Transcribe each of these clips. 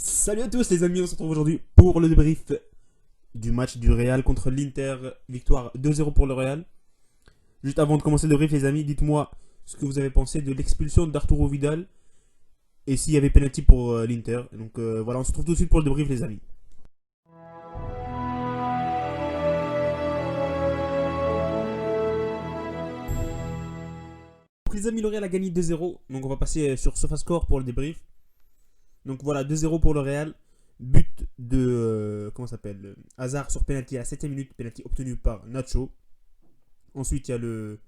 Salut à tous les amis, on se retrouve aujourd'hui pour le débrief du match du Real contre l'Inter. Victoire 2-0 pour le Real. Juste avant de commencer le débrief les amis, dites-moi ce que vous avez pensé de l'expulsion d'Arturo Vidal et s'il y avait penalty pour l'Inter. Donc voilà, on se retrouve tout de suite pour le débrief les amis. Donc les amis, le Real a gagné 2-0. Donc on va passer sur SofaScore pour le débrief. Donc voilà, 2-0 pour le Real. But de comment ça s'appelle Hazard sur penalty à la 7ème minute, penalty obtenu par Nacho. Ensuite, il y a le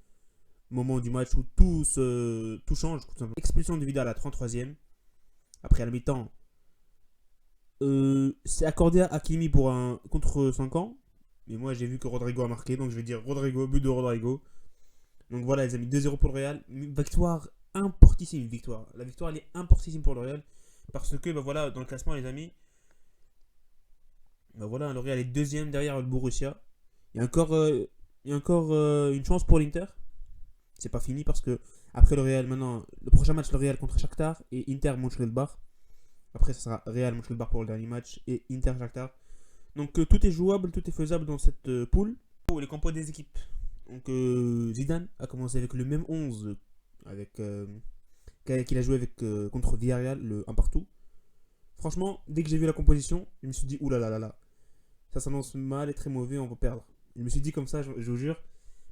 moment du match où tout change. Expulsion de Vidal à la 33ème. Après, à la mi-temps, c'est accordé à Hakimi pour un contre 5 ans. Mais moi, j'ai vu que Rodrigo a marqué. Donc, je vais dire Rodrigo, but de Rodrigo. Donc, voilà, les amis, 2-0 pour le Real. Victoire importantissime. Victoire. La victoire, elle est importantissime pour le Real. Parce que, bah voilà, dans le classement, les amis, bah voilà, le Real est deuxième derrière le Borussia. Il y a encore une chance pour l'Inter. C'est pas fini parce que après le Real, maintenant, le prochain match, le Real contre Shakhtar et Inter Mönchengladbach. Après, ça sera Real Mönchengladbach pour le dernier match et Inter Shakhtar. Donc tout est jouable, tout est faisable dans cette poule. Oh, les compos des équipes. Donc Zidane a commencé avec le même 11 avec qu'il a joué avec contre Villarreal, le 1 partout. Franchement, dès que j'ai vu la composition, je me suis dit oulala là là là, ça s'annonce mal et très mauvais, on va perdre. Je me suis dit comme ça, je vous jure,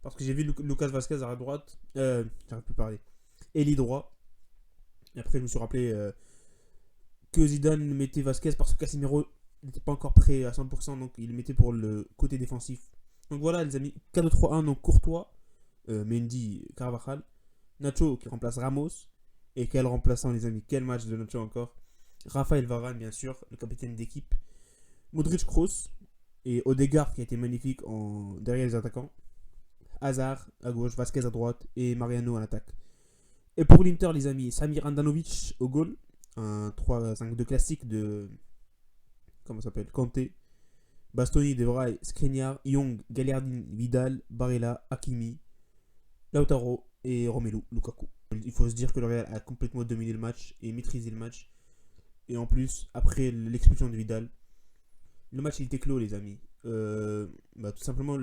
parce que j'ai vu Lucas Vasquez à la droite, j'arrête plus de parler, Eli droit. Et après, je me suis rappelé que Zidane mettait Vasquez parce que Casemiro n'était pas encore prêt à 100%, donc il le mettait pour le côté défensif. Donc voilà, les amis, 4-2-3-1, donc Courtois, Mendy, Carvajal, Nacho qui remplace Ramos. Et quel remplaçant, les amis, quel match de Nacho encore. Raphaël Varane, bien sûr, le capitaine d'équipe. Modric Kroos et Odegaard qui a été magnifique derrière les attaquants. Hazard à gauche, Vasquez à droite et Mariano à l'attaque. Et pour l'Inter, les amis, Samir Handanovic au goal. Un 3-5-2 classique de. Comment ça s'appelle Kanté, Bastoni, De Vrij, Skriniar, Young, Gagliardini, Vidal, Barella, Hakimi, Lautaro et Romelu Lukaku. Il faut se dire que le Real a complètement dominé le match et maîtrisé le match. Et en plus, après l'expulsion de Vidal, le match il était clos, les amis. Tout simplement,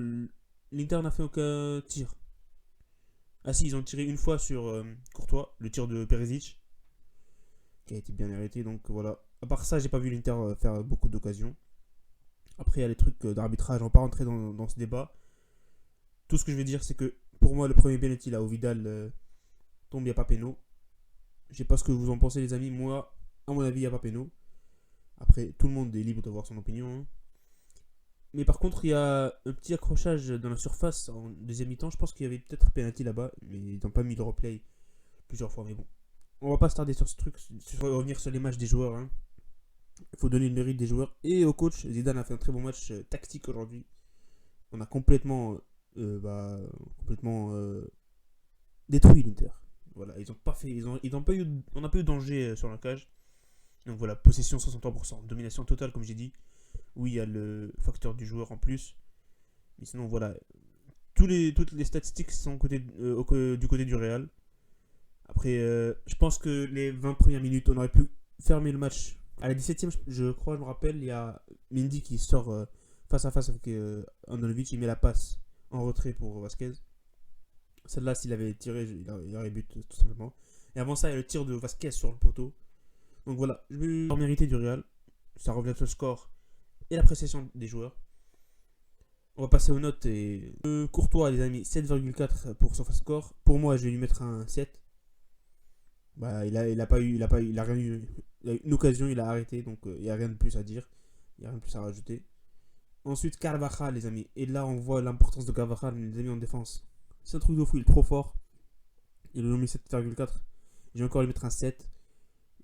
l'Inter n'a fait aucun tir. Ah si, ils ont tiré une fois sur Courtois, le tir de Perisic, qui a été bien arrêté. Donc voilà. À part ça, j'ai pas vu l'Inter faire beaucoup d'occasions. Après, il y a les trucs d'arbitrage, on va pas rentrer dans ce débat. Tout ce que je vais dire, c'est que pour moi, le premier penalty là où Vidal tombe, il n'y a pas péno. Je sais pas ce que vous en pensez, les amis. Moi, à mon avis, il n'y a pas péno. Après, tout le monde est libre d'avoir son opinion, hein. Mais par contre, il y a un petit accrochage dans la surface en deuxième mi-temps. Je pense qu'il y avait peut-être penalty là-bas, mais ils n'ont pas mis le replay plusieurs fois. Mais bon, on va pas se tarder sur ce truc. Il faut revenir sur les matchs des joueurs, hein. Il faut donner le mérite des joueurs et au coach. Zidane a fait un très bon match tactique aujourd'hui. On a complètement détruit l'Inter. Voilà, ils ont pas fait, ils ont pas eu, on n'a pas eu de danger sur la cage. Donc voilà, possession 63%, domination totale comme j'ai dit. Oui, il y a le facteur du joueur en plus. Mais sinon voilà, toutes les statistiques sont du côté du Real. Après, je pense que les 20 premières minutes, on aurait pu fermer le match. À la 17ème, je crois, je me rappelle, il y a Mendy qui sort face à face avec Andanovic. Il met la passe en retrait pour Vasquez. Celle-là, s'il avait tiré, il aurait but tout simplement. Et avant ça, il y a le tir de Vasquez sur le poteau. Donc voilà, je vais mériter du Real. Ça revient sur le score et l'appréciation des joueurs. On va passer aux notes. Et Courtois, les amis, 7,4 pour son fast score. Pour moi, je vais lui mettre un 7. Bah, il a pas eu, il a rien eu. Il a eu une occasion, il a arrêté, donc il n'y a rien de plus à dire. Il n'y a rien de plus à rajouter. Ensuite, Carvajal, les amis. Et là, on voit l'importance de Carvajal, les amis, en défense. C'est un truc de fou, il est trop fort. Ils lui ont mis 7,4. Je vais encore lui mettre un 7.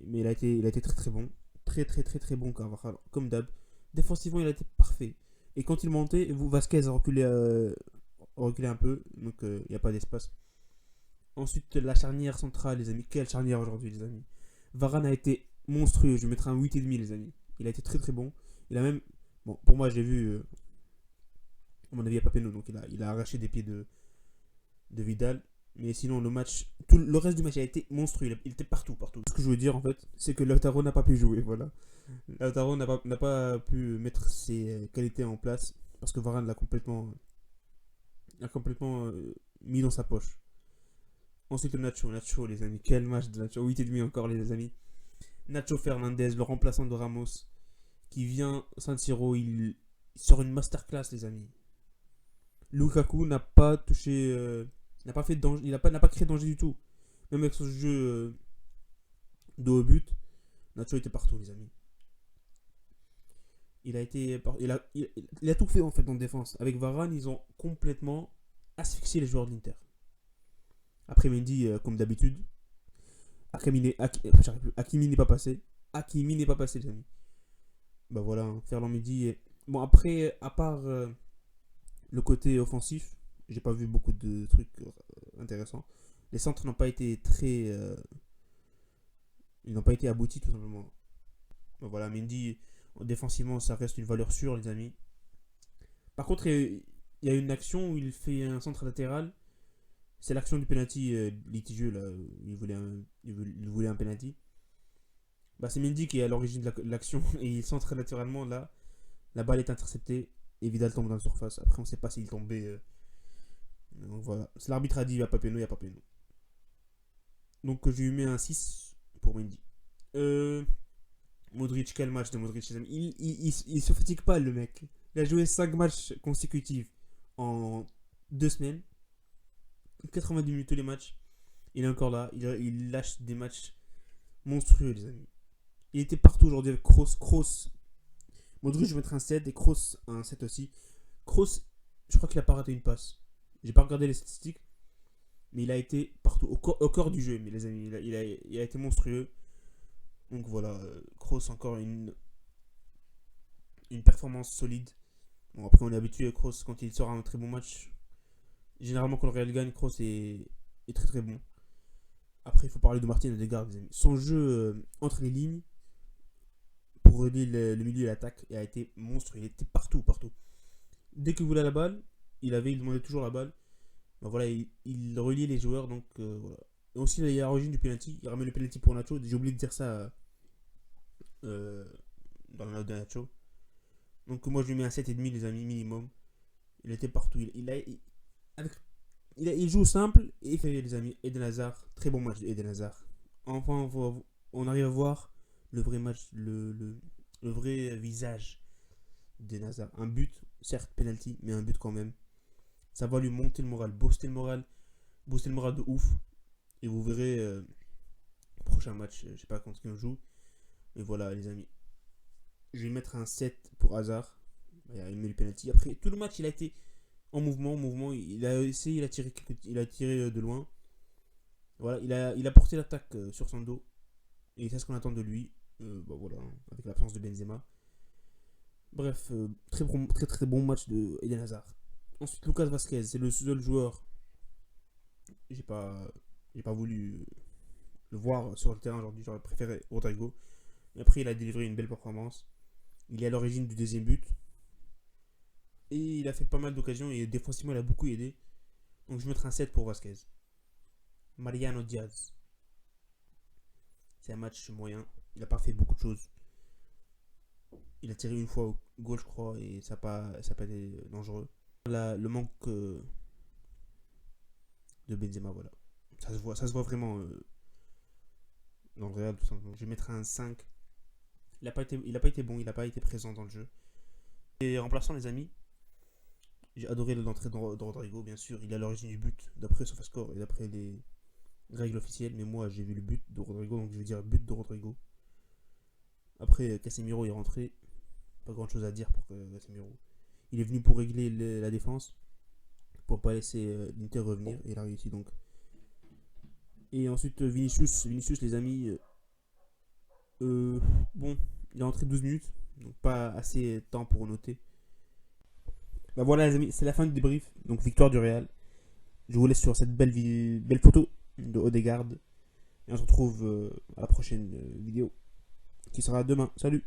Mais il a été très très bon. Très très très très bon, Carvajal, comme d'hab. Défensivement, il a été parfait. Et quand il montait, Vasquez a reculé un peu, donc il n'y a pas d'espace. Ensuite, la charnière centrale, les amis. Quelle charnière aujourd'hui, les amis. Varane a été monstrueux. Je vais mettre un 8,5, les amis. Il a été très très bon. Il a même. Bon, pour moi, j'ai vu. À mon avis, il n'y a pas péno. Donc, il a arraché des pieds de Vidal. Mais sinon, le match, tout le reste du match a été monstrueux. Il était partout, partout. Ce que je veux dire, en fait, c'est que Lautaro n'a pas pu jouer. Voilà. Lautaro n'a pas pu mettre ses qualités en place parce que Varane l'a complètement mis dans sa poche. Ensuite, le Nacho, les amis. Quel match de Nacho. 8,5 encore, les amis. Nacho Fernandez, le remplaçant de Ramos, qui vient San Siro, il sort une masterclass, les amis. Lukaku n'a pas touché, n'a pas fait de danger, n'a pas créé de danger du tout. Même avec son jeu de haut but, Nacho était partout, les amis. Il a tout fait en fait en défense. Avec Varane, ils ont complètement asphyxié les joueurs de l'Inter. Après Mendy, comme d'habitude, Hakimi n'est pas passé. Hakimi n'est pas passé, les amis. Bah voilà, hein, Ferland Mendy. Bon, après, à part le côté offensif, j'ai pas vu beaucoup de trucs intéressants. Les centres n'ont pas été très. Ils n'ont pas été aboutis, tout simplement. Bah voilà, Mendy, défensivement, ça reste une valeur sûre, les amis. Par contre, il y a une action où il fait un centre latéral. C'est l'action du penalty litigieux, là. Il voulait un penalty. Bah, c'est Mendy qui est à l'origine de l'action et il centre latéralement là. La balle est interceptée et Vidal tombe dans la surface. Après, on sait pas s'il tombait. Donc voilà. L'arbitre a dit il n'y a pas péno, il n'y a pas péno. Donc je lui mets un 6 pour Mendy. Modric, quel match de Modric, les amis. Il se fatigue pas, le mec. Il a joué 5 matchs consécutifs en 2 semaines. 90 minutes tous les matchs. Il est encore là. Il lâche des matchs monstrueux, les amis. Il était partout aujourd'hui avec Kroos. Modric, je vais mettre un 7 et Kroos un 7 aussi. Kroos, je crois qu'il a pas raté une passe. J'ai pas regardé les statistiques. Mais il a été partout, au corps du jeu, mais les amis. Il a été monstrueux. Donc voilà, Kroos encore une performance solide. Bon, après, on est habitué à Kroos quand il sort un très bon match. Généralement, quand le Real gagne, Kroos est très très bon. Après, il faut parler de Martin Odegaard, les amis. Son jeu entre les lignes, pour relier le milieu et l'attaque, a été monstrueux. Il était partout, partout. Dès qu'il voulait la balle, il demandait toujours la balle. Ben voilà, il reliait les joueurs, donc voilà. Et aussi, il y a l'origine du penalty. Il ramène le penalty pour Nacho. J'ai oublié de dire ça dans la note de Nacho. Donc moi, je lui mets un 7,5, les amis, minimum. Il était partout. Il joue simple et il fait, les amis. Eden Hazard, très bon match d'Eden Hazard. Enfin, on arrive à voir le vrai match, le vrai visage d'Eden Hazard. Un but, certes penalty, mais un but quand même. Ça va lui monter le moral, booster le moral de ouf. Et vous verrez, prochain match, je sais pas contre qui on joue. Mais voilà, les amis. Je vais mettre un 7 pour Hazard. Il met le penalty. Après, tout le match, il a été en mouvement. Il a essayé, il a tiré de loin. Voilà, il a porté l'attaque sur son dos. Et c'est ce qu'on attend de lui. Bah voilà, avec l'absence de Benzema. Bref, très bon match de Eden Hazard. Ensuite, Lucas Vazquez, c'est le seul joueur. J'ai pas voulu le voir sur le terrain aujourd'hui. J'aurais préféré Rodrigo. Mais après, il a délivré une belle performance. Il est à l'origine du deuxième but. Et il a fait pas mal d'occasions. Et défensivement, il a beaucoup aidé. Donc, je vais mettre un 7 pour Vazquez. Mariano Diaz. C'est un match moyen. Il n'a pas fait beaucoup de choses. Il a tiré une fois au goal, je crois. Et ça n'a pas été dangereux. Le manque de Benzema, voilà. Ça se voit vraiment dans le Real, tout simplement. Je vais mettre un 5. Il n'a pas été bon, il n'a pas été présent dans le jeu. Et remplaçant, les amis, j'ai adoré l'entrée de Rodrigo, bien sûr. Il est à l'origine du but, d'après SofaScore et d'après les règles officielles. Mais moi, j'ai vu le but de Rodrigo, donc je vais dire but de Rodrigo. Après, Casemiro est rentré. Pas grand chose à dire pour Casemiro. Il est venu pour régler la défense, pour pas laisser l'Inter revenir. Et il a réussi donc. Et ensuite, Vinicius, les amis. Bon, il est rentré 12 minutes, donc pas assez de temps pour noter. Bah voilà, les amis, c'est la fin du débrief. Donc, victoire du Real. Je vous laisse sur cette belle photo de Odegaard. Et on se retrouve à la prochaine vidéo qui sera demain. Salut!